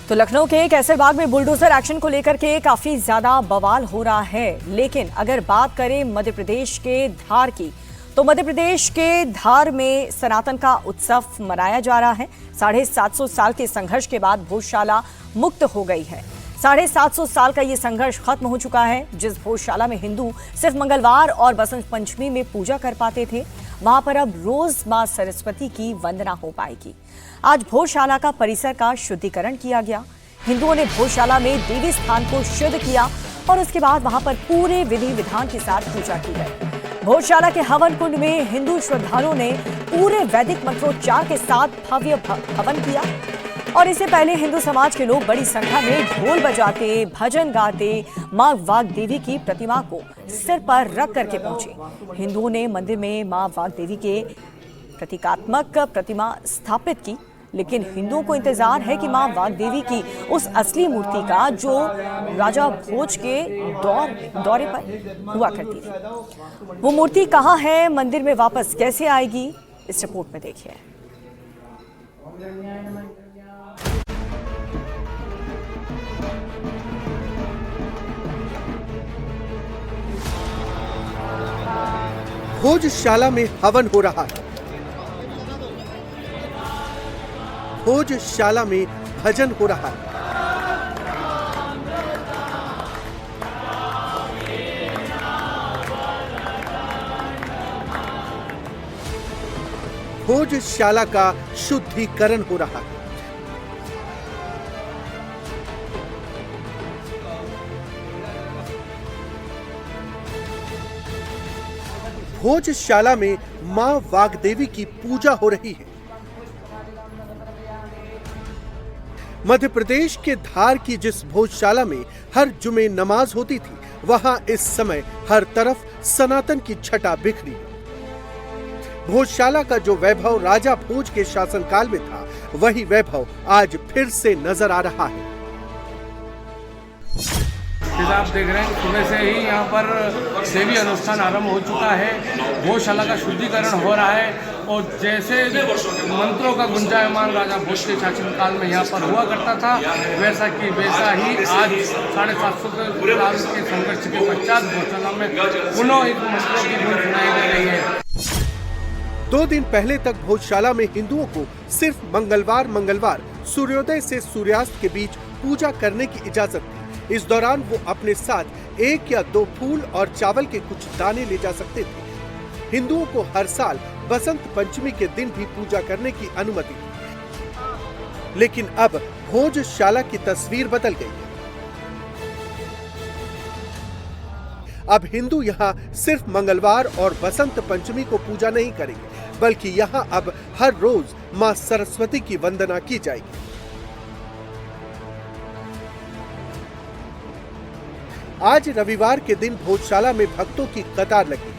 तो लखनऊ के कैसरबाग में बुलडोजर एक्शन को लेकर के काफी ज्यादा बवाल हो रहा है। लेकिन अगर बात करें मध्य प्रदेश के धार की, तो मध्य प्रदेश के धार में सनातन का उत्सव मनाया जा रहा है। 750 साल के संघर्ष के बाद भोजशाला मुक्त हो गई है। 750 साल का ये संघर्ष खत्म हो चुका है। जिस भोजशाला में हिंदू सिर्फ मंगलवार और बसंत पंचमी में पूजा कर पाते थे, वहां पर अब रोज मां सरस्वती की वंदना हो पाएगी। आज भोजशाला का परिसर का शुद्धिकरण किया गया। हिंदुओं ने भोजशाला में देवी स्थान को शुद्ध किया और उसके बाद वहां पर पूरे विधि विधान के साथ पूजा की गई। भोजशाला के हवन कुंड में हिंदू श्रद्धालुओं ने पूरे वैदिक मंत्रोच्चार के साथ भव्य हवन किया और इससे पहले हिंदू समाज के लोग बड़ी संख्या में ढोल बजाते, भजन गाते मां वाग्देवी की प्रतिमा को सिर पर रख करके पहुंचे। हिंदुओं ने मंदिर में मां वाग्देवी के प्रतीकात्मक प्रतिमा स्थापित की, लेकिन हिंदुओं को इंतजार है कि मां वाग्देवी की उस असली मूर्ति का जो राजा भोज के दौरे पर हुआ करती थी, वो मूर्ति कहां है, मंदिर में वापस कैसे आएगी, इस रिपोर्ट में देखिए। भोजशाला में हवन हो रहा है। भोजशाला में भजन हो रहा है। भोजशाला का शुद्धिकरण हो रहा है। भोजशाला में मां वाग्देवी की पूजा हो रही है। मध्य प्रदेश के धार की जिस भोजशाला में हर जुमे नमाज होती थी, वहां इस समय हर तरफ सनातन की छटा बिखरी है। भोजशाला का जो वैभव राजा भोज के शासनकाल में था, वही वैभव आज फिर से नजर आ रहा है। आप देख रहे हैं सुबह से ही यहाँ पर सेवी अनुष्ठान आरंभ हो चुका है। भोजशाला का शुद्धिकरण हो रहा है और जैसे मंत्रों का गुंजायमान राजा भोज के शासनकाल में यहाँ पर हुआ करता था, वैसा ही आज 750 साल के संघर्ष के पश्चात भोजशाला में पुनः इन मंत्रों की गूंज सुनाई दे रही है। 2 दिन पहले तक भोजशाला में हिंदुओं को सिर्फ मंगलवार सूर्योदय से सूर्यास्त के बीच पूजा करने की इजाजत थी। इस दौरान वो अपने साथ 1 या 2 फूल और चावल के कुछ दाने ले जा सकते थे। हिंदुओं को हर साल बसंत पंचमी के दिन भी पूजा करने की अनुमति थी, लेकिन अब भोजशाला की तस्वीर बदल गई है। अब हिंदू यहाँ सिर्फ मंगलवार और बसंत पंचमी को पूजा नहीं करेंगे, बल्कि यहाँ अब हर रोज मां सरस्वती की वंदना की जाएगी। आज रविवार के दिन भोजशाला में भक्तों की कतार लगी।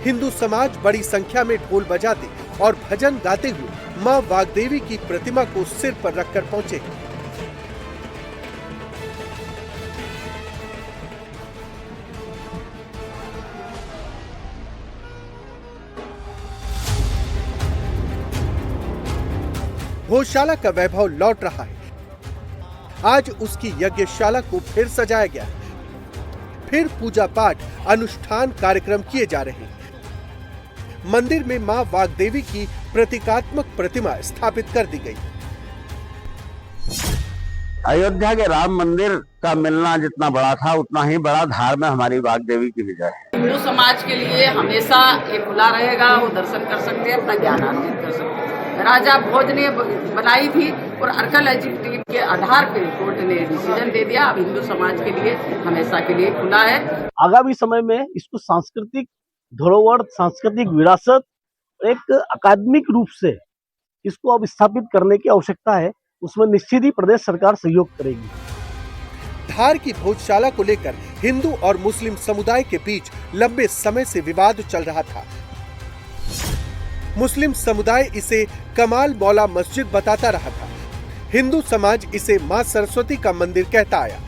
हिंदू समाज बड़ी संख्या में ढोल बजाते और भजन गाते हुए मां वाग्देवी की प्रतिमा को सिर पर रखकर पहुंचे। भोजशाला का वैभव लौट रहा है। आज उसकी यज्ञशाला को फिर सजाया गया है। फिर पूजा पाठ, अनुष्ठान कार्यक्रम किए जा रहे हैं। मंदिर में मां वाग्देवी की प्रतीकात्मक प्रतिमा स्थापित कर दी गई। अयोध्या के राम मंदिर का मिलना जितना बड़ा था, उतना ही बड़ा धार में हमारी वाग्देवी की विजय है। हिंदू समाज के लिए हमेशा ये खुला रहेगा। वो दर्शन कर सकते हैं, अपना ज्ञान अर्जित कर सकते हैं। राजा भोज ने बनाई थी और आर्कियोलॉजी के आधार पर कोर्ट ने डिसीजन दे दिया। अब हिंदू समाज के लिए हमेशा के लिए खुला है। आगामी समय में इसको सांस्कृतिक धरोहर, सांस्कृतिक विरासत, एक अकादमिक रूप से इसको अब स्थापित करने की आवश्यकता है। उसमें निश्चित ही प्रदेश सरकार सहयोग करेगी। धार की भोजशाला को लेकर हिंदू और मुस्लिम समुदाय के बीच लंबे समय से विवाद चल रहा था। मुस्लिम समुदाय इसे कमाल मौला मस्जिद बताता रहा था। हिंदू समाज इसे मां सरस्वती का मंदिर कहता आया,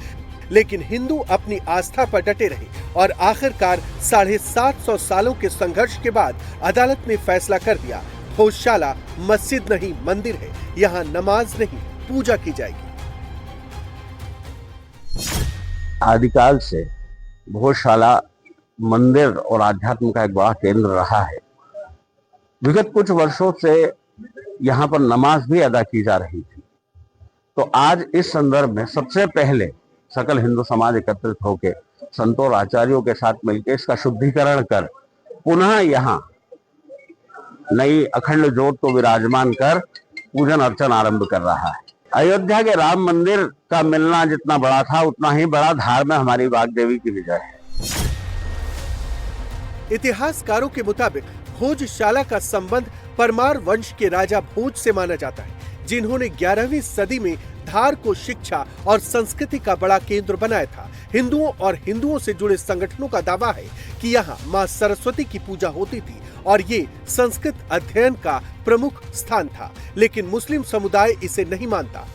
लेकिन हिंदू अपनी आस्था पर डटे रहे और आखिरकार 750 सालों के संघर्ष के बाद अदालत ने फैसला कर दिया, भोजशाला मस्जिद नहीं मंदिर है, यहाँ नमाज नहीं पूजा की जाएगी। आदिकाल से भोजशाला मंदिर और आध्यात्म का एक बड़ा केंद्र रहा है। विगत कुछ वर्षों से यहाँ पर नमाज भी अदा की जा रही थी। तो आज इस संदर्भ में सबसे पहले सकल हिंदू समाज एकत्रित होकर संतों और आचार्यों के साथ मिलकर इसका शुद्धिकरण कर पुनः यहाँ नई अखंड ज्योत को विराजमान कर पूजन अर्चन आरंभ कर रहा है। अयोध्या के राम मंदिर का मिलना जितना बड़ा था उतना ही बड़ा धार में हमारी वाग्देवी की विजय है। इतिहासकारों के मुताबिक भोजशाला का संबंध परमार वंश के राजा भोज से माना जाता है, जिन्होंने 11वीं सदी में धार को शिक्षा और संस्कृति का बड़ा केंद्र बनाया था। हिंदुओं और हिंदुओं से जुड़े संगठनों का दावा है कि यहाँ मां सरस्वती की पूजा होती थी और ये संस्कृत अध्ययन का प्रमुख स्थान था, लेकिन मुस्लिम समुदाय इसे नहीं मानता।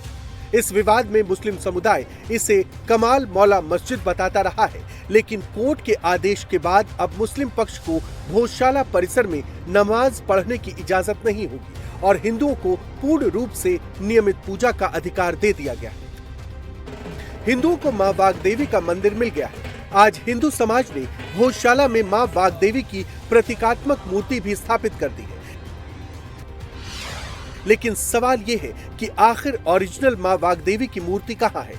इस विवाद में मुस्लिम समुदाय इसे कमाल मौला मस्जिद बताता रहा है, लेकिन कोर्ट के आदेश के बाद अब मुस्लिम पक्ष को भोजशाला परिसर में नमाज पढ़ने की इजाजत नहीं होगी और हिंदुओं को पूर्ण रूप से नियमित पूजा का अधिकार दे दिया गया है। हिंदुओं को मां वाग्देवी का मंदिर मिल गया है। आज हिंदू समाज ने भोजशाला में मां वाग्देवी की प्रतीकात्मक मूर्ति भी स्थापित कर दी है। लेकिन सवाल ये है कि आखिर ओरिजिनल मां वाग्देवी की मूर्ति कहां है?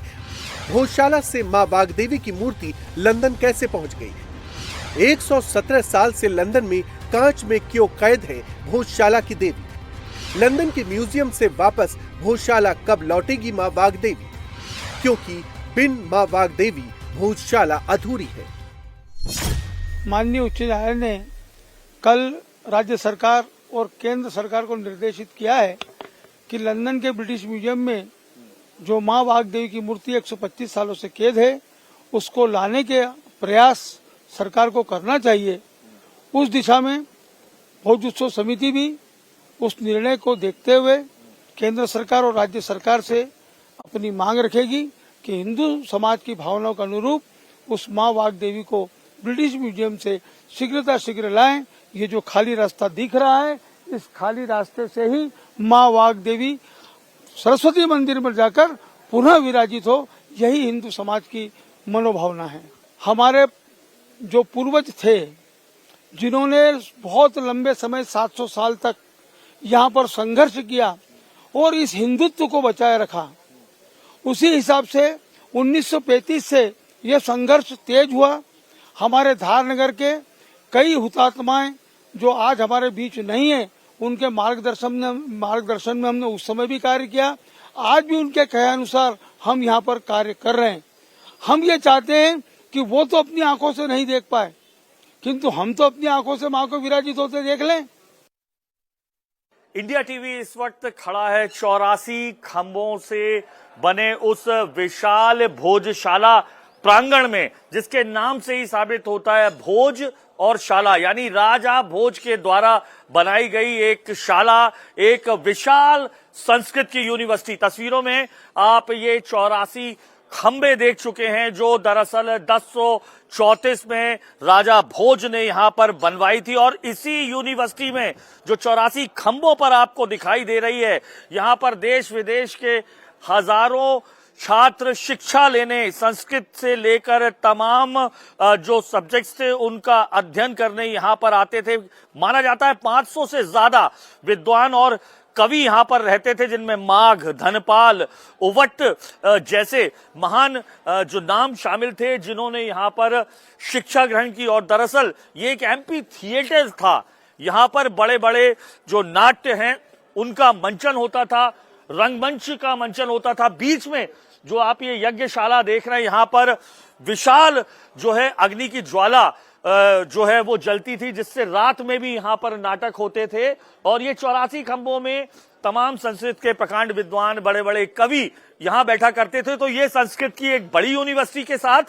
भोजशाला से मां वाग्देवी की मूर्ति लंदन कैसे पहुंच गई है? 117 साल से लंदन में कांच में क्यों कैद है भोजशाला की देवी? लंदन के म्यूजियम से वापस भोजशाला कब लौटेगी मां वाग्देवी? क्योंकि बिन मां वाग्देवी भोजशाला अधूरी है। माननीय उच्च न्यायालय ने कल राज्य सरकार और केंद्र सरकार को निर्देशित किया है कि लंदन के ब्रिटिश म्यूजियम में जो मां वाग्देवी की मूर्ति 125 सालों से कैद है, उसको लाने के प्रयास सरकार को करना चाहिए। उस दिशा में भोज उत्सव समिति भी उस निर्णय को देखते हुए केंद्र सरकार और राज्य सरकार से अपनी मांग रखेगी कि हिंदू समाज की भावनाओं के अनुरूप उस मां वाग्देवी को ब्रिटिश म्यूजियम से शीघ्र लाएं। ये जो खाली रास्ता दिख रहा है, इस खाली रास्ते से ही मां वाग्देवी सरस्वती मंदिर में जाकर पुनः विराजित हो, यही हिंदू समाज की मनोभावना है। हमारे जो पूर्वज थे, जिन्होंने बहुत लंबे समय 700 साल तक यहाँ पर संघर्ष किया और इस हिंदुत्व को बचाए रखा, उसी हिसाब से 1935 से यह संघर्ष तेज हुआ। हमारे धार नगर के कई हुतात्माएं जो आज हमारे बीच नहीं है, उनके मार्गदर्शन में हमने उस समय भी कार्य किया। आज भी उनके कहे अनुसार हम यहाँ पर कार्य कर रहे हैं। हम ये चाहते हैं कि वो तो अपनी आंखों से नहीं देख पाए, किंतु हम तो अपनी आंखों से मां को विराजित होते देख लें। इंडिया टीवी इस वक्त खड़ा है 84 खंभों से बने उस विशाल भोजशाला प्रांगण में, जिसके नाम से ही साबित होता है भोज और शाला, यानी राजा भोज के द्वारा बनाई गई एक शाला, एक विशाल संस्कृत की यूनिवर्सिटी। तस्वीरों में आप ये 84 खंबे देख चुके हैं, जो दरअसल 1034 में राजा भोज ने यहां पर बनवाई थी। और इसी यूनिवर्सिटी में जो 84 खंबों पर आपको दिखाई दे रही है, यहां पर देश विदेश के हजारों छात्र शिक्षा लेने, संस्कृत से लेकर तमाम जो सब्जेक्ट्स थे उनका अध्ययन करने यहां पर आते थे। माना जाता है 500 से ज्यादा विद्वान और कवि यहां पर रहते थे, जिनमें माघ, धनपाल, उवट जैसे महान जो नाम शामिल थे, जिन्होंने यहां पर शिक्षा ग्रहण की। और दरअसल ये एक एम्पी थिएटर था। यहां पर बड़े बड़े जो नाट्य हैं उनका मंचन होता था, रंगमंच का मंचन होता था। बीच में जो आप ये यज्ञशाला देख रहे हैं, यहां पर विशाल जो है अग्नि की ज्वाला जो है वो जलती थी, जिससे रात में भी यहां पर नाटक होते थे। और ये 84 खंभों में तमाम संस्कृत के प्रकांड विद्वान, बड़े बड़े कवि यहां बैठा करते थे। तो ये संस्कृत की एक बड़ी यूनिवर्सिटी के साथ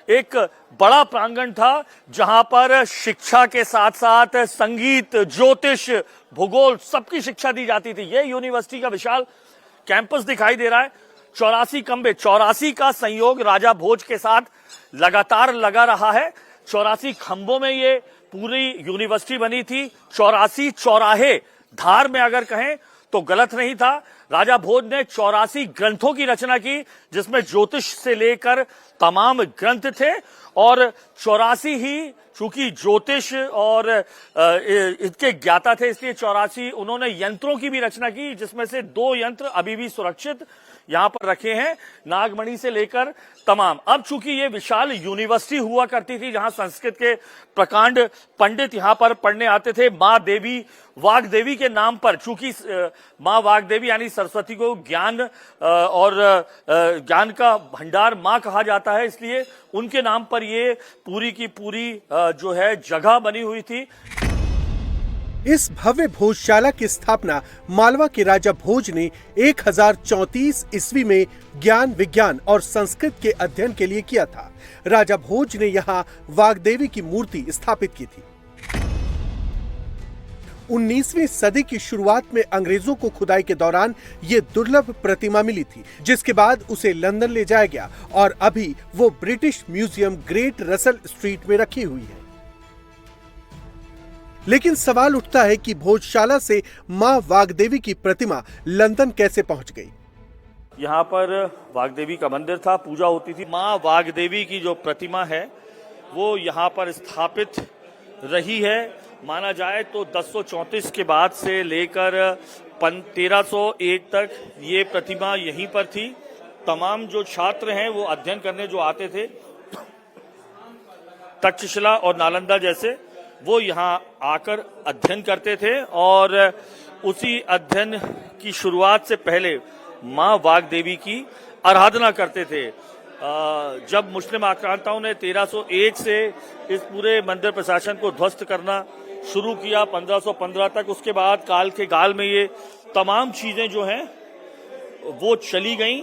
एक बड़ा प्रांगण था, जहां पर शिक्षा के साथ साथ संगीत, ज्योतिष, भूगोल सबकी शिक्षा दी जाती थी। ये यूनिवर्सिटी का विशाल कैंपस दिखाई दे रहा है। 84 खंबे, 84 का संयोग राजा भोज के साथ लगातार लगा रहा है। 84 खंभों में ये पूरी यूनिवर्सिटी बनी थी। 84 चौराहे धार में अगर कहें तो गलत नहीं था। राजा भोज ने 84 ग्रंथों की रचना की, जिसमें ज्योतिष से लेकर तमाम ग्रंथ थे। और 84 ही, चूंकि ज्योतिष और इसके ज्ञाता थे, इसलिए 84 उन्होंने यंत्रों की भी रचना की, जिसमें से 2 यंत्र अभी भी सुरक्षित यहां पर रखे हैं, नागमणि से लेकर तमाम। अब चूंकि ये विशाल यूनिवर्सिटी हुआ करती थी, जहां संस्कृत के प्रकांड पंडित यहां पर पढ़ने आते थे, मां देवी वाग्देवी के नाम पर, चूंकि मां वाग्देवी यानी सरस्वती को ज्ञान और ज्ञान का भंडार मां कहा जाता है, इसलिए उनके नाम पर ये पूरी की पूरी जो है जगह बनी हुई थी। इस भव्य भोजशाला की स्थापना मालवा के राजा भोज ने 1034 ईस्वी में ज्ञान, विज्ञान और संस्कृत के अध्ययन के लिए किया था। राजा भोज ने यहाँ वाग्देवी की मूर्ति स्थापित की थी। 19वीं सदी की शुरुआत में अंग्रेजों को खुदाई के दौरान ये दुर्लभ प्रतिमा मिली थी, जिसके बाद उसे लंदन ले जाया गया और अभी वो British museum great Russell street में रखी हुई है। लेकिन सवाल उठता है कि भोजशाला से मां वाग्देवी की प्रतिमा लंदन कैसे पहुंच गई। यहाँ पर वाग्देवी का मंदिर था, पूजा होती थी। मां वाग्देवी की जो प्रतिमा है वो यहाँ पर स्थापित रही है। माना जाए तो 1034 के बाद से लेकर 1301 तक ये प्रतिमा यहीं पर थी। तमाम जो छात्र हैं वो अध्ययन करने जो आते थे, तक्षशिला और नालंदा जैसे, वो यहाँ आकर अध्ययन करते थे और उसी अध्ययन की शुरुआत से पहले मां वाग्देवी की आराधना करते थे। जब मुस्लिम आक्रांताओं ने 1301 से इस पूरे मंदिर प्रशासन को ध्वस्त करना शुरू किया 1515 तक, उसके बाद काल के गाल में ये तमाम चीजें जो हैं वो चली गईं।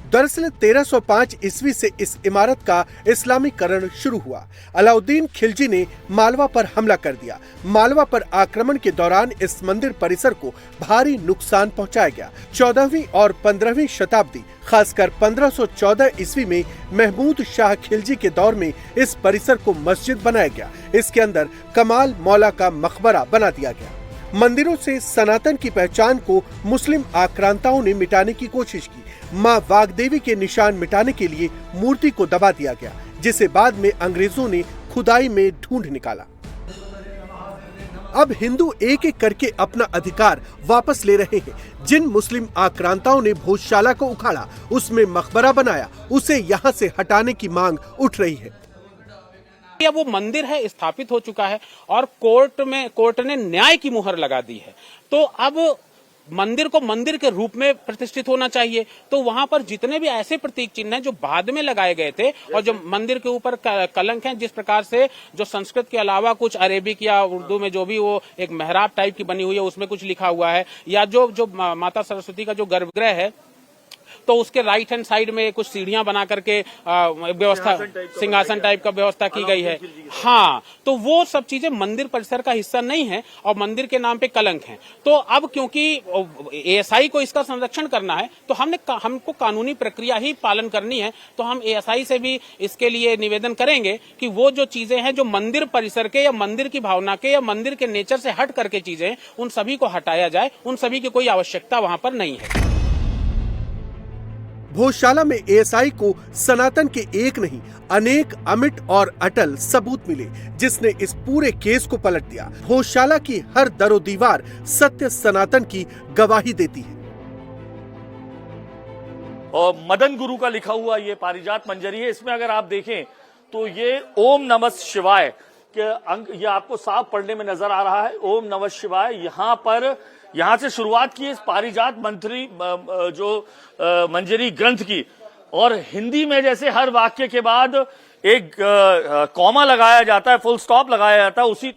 दरअसल 1305 ईस्वी से इस इमारत का इस्लामीकरण शुरू हुआ। अलाउद्दीन खिलजी ने मालवा पर हमला कर दिया। मालवा पर आक्रमण के दौरान इस मंदिर परिसर को भारी नुकसान पहुंचाया गया। 14वीं और 15वीं शताब्दी, खासकर 1514 ईस्वी में महमूद शाह खिलजी के दौर में इस परिसर को मस्जिद बनाया गया। इसके अंदर कमाल मौला का मकबरा बना दिया गया। मंदिरों से सनातन की पहचान को मुस्लिम आक्रांताओं ने मिटाने की कोशिश की। मां वाग्देवी के निशान मिटाने के लिए मूर्ति को दबा दिया गया, जिसे बाद में अंग्रेजों ने खुदाई में ढूंढ निकाला। अब हिंदू एक एक करके अपना अधिकार वापस ले रहे हैं। जिन मुस्लिम आक्रांताओं ने भोजशाला को उखाड़ा, उसमें मकबरा बनाया, उसे यहाँ से हटाने की मांग उठ रही है। वो मंदिर है, स्थापित हो चुका है और कोर्ट ने न्याय की मुहर लगा दी है। तो अब मंदिर को मंदिर के रूप में प्रतिष्ठित होना चाहिए। तो वहां पर जितने भी ऐसे प्रतीक चिन्ह हैं जो बाद में लगाए गए थे और जो मंदिर के ऊपर कलंक हैं, जिस प्रकार से जो संस्कृत के अलावा कुछ अरेबिक या उर्दू में जो भी वो एक मेहराब टाइप की बनी हुई है, उसमें कुछ लिखा हुआ है, या जो माता सरस्वती का जो गर्भगृह है, तो उसके राइट हैंड साइड में कुछ सीढ़ियां बना करके व्यवस्था, सिंहासन टाइप का व्यवस्था की गई है। हाँ, तो वो सब चीजें मंदिर परिसर का हिस्सा नहीं है और मंदिर के नाम पे कलंक है। तो अब क्योंकि एएसआई को इसका संरक्षण करना है, तो हमको कानूनी प्रक्रिया ही पालन करनी है। तो हम एएसआई से भी इसके लिए निवेदन करेंगे कि वो जो चीजें हैं जो मंदिर परिसर के या मंदिर की भावना के या मंदिर के नेचर से हट करके चीजें, उन सभी को हटाया जाए। उन सभी की कोई आवश्यकता वहां पर नहीं है। भोजशाला में एएसआई को सनातन के एक नहीं, अनेक अमिट और अटल सबूत मिले, जिसने इस पूरे केस को पलट दिया। भोजशाला की हर दरो दीवार सत्य सनातन की गवाही देती है। और मदन गुरु का लिखा हुआ ये पारिजात मंजरी है। इसमें अगर आप देखें तो ये ओम नमः शिवाय के अंक ये आपको साफ पढ़ने में नजर आ रहा है। ओम नमः शिवाय यहाँ से शुरुआत की इस पारिजात मंत्री जो मंजरी ग्रंथ की, और हिंदी में जैसे हर वाक्य के बाद एक कॉमा लगाया जाता है, फुल स्टॉप लगाया जाता है, उसी